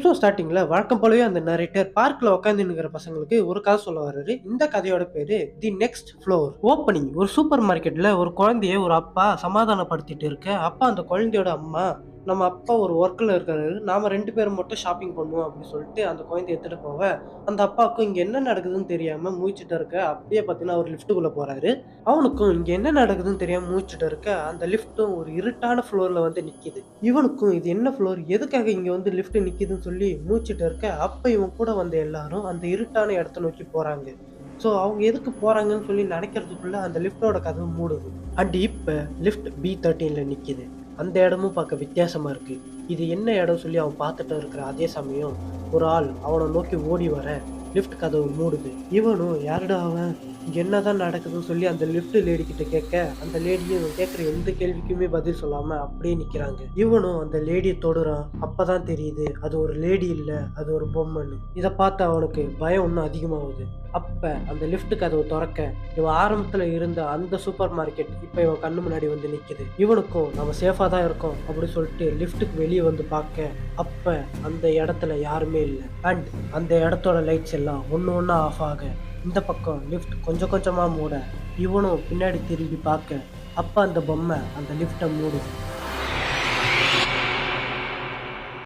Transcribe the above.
Episode ஸ்டார்டிங்ல வழக்கம் போலவே அந்த நரேட்டர் பார்க்ல உட்காந்து நிக்கிற பசங்களுக்கு ஒரு கதை சொல்ல வர்றாரு. இந்த கதையோட பேரு தி நெக்ஸ்ட் ஃப்ளோர். ஓப்பனிங் ஒரு சூப்பர் மார்க்கெட்ல ஒரு குழந்தைய ஒரு அப்பா சமாதானப்படுத்திட்டு இருக்க. அப்பா அந்த குழந்தையோட அம்மா, நம்ம அப்பா ஒரு ஒர்க்ல இருக்காரு, நாம 2 பேரும் மட்டும் ஷாப்பிங் பண்ணுவோம் அப்படின்னு சொல்லிட்டு அந்த குழந்தைய எடுத்துட்டு போக, அந்த அப்பாவுக்கும் இங்க என்ன நடக்குதுன்னு தெரியாம முழிச்சிட்டு இருக்க. அப்படியே பார்த்தீங்கன்னா அவர் லிஃப்ட்டுக்குள்ள போறாரு. அவனுக்கும் இங்க என்ன நடக்குதுன்னு தெரியாம முழிச்சிட்டு இருக்க. அந்த லிஃப்ட்டும் ஒரு இருட்டான ஃப்ளோர்ல வந்து நிக்குது. இவனுக்கும் இது என்ன ஃப்ளோர், எதுக்காக இங்க வந்து லிஃப்ட் நிக்குதுன்னு சொல்லி மூச்சிட்டு இருக்க. அப்ப இவன் கூட வந்த எல்லாரும் அந்த இருட்டான இடத்த நோக்கி போறாங்க. ஸோ அவங்க எதுக்கு போறாங்கன்னு சொல்லி நினைக்கிறதுக்குள்ள அந்த லிஃப்டோட கதவு மூடுது. அண்ட் இப்ப லிஃப்ட் B13ல நிக்குது. அந்த இடமும் பார்க்க வித்தியாசமா இருக்கு. இது என்ன இடம் சொல்லி அவன் பார்த்துட்டு இருக்கிற அதே சமயம் ஒரு ஆள் அவனை நோக்கி ஓடி வர லிஃப்ட் கதவு மூடுது. இவனும் யாருடா அவன், இங்க என்னதான் நடக்குதுன்னு சொல்லி அந்த லிஃப்ட் லேடி கிட்ட கேட்க, அந்த லேடியும் கேட்கிற எந்த கேள்விக்குமே பதில் சொல்லாம அப்படியே நிக்கிறாங்க. இவனும் அந்த லேடியை தொடுறான். அப்பதான் தெரியுது அது ஒரு லேடி இல்ல, அது ஒரு பொம்மைன்னு. இதை பார்த்து அவனுக்கு பயம் இன்னும் அதிகமாகுது. அப்ப அந்த லிஃப்ட் கதவு திறக்க, இவன் ஆரம்பத்துல இருந்த அந்த சூப்பர் மார்க்கெட் இப்ப இவன் கண்ணு முன்னாடி வந்து நிக்குது. இவனுக்கும் நம்ம சேஃபா தான் இருக்கோம் அப்படி சொல்லிட்டு லிஃப்ட்டுக்கு வெளியே வந்து பார்க்க, அப்ப அந்த இடத்துல யாருமே இல்லை. அண்ட் அந்த இடத்தோட லைட்ஸ் எல்லாம் ஒன்னு ஒன்னா ஆஃப் ஆக, இந்த பக்கம் லிஃப்ட் கொஞ்சம் கொஞ்சமா மூட, இவனும் பின்னாடி திரும்பி பார்க்க, அப்ப அந்த பொம்மை அந்த லிஃப்ட்டை மூடுது.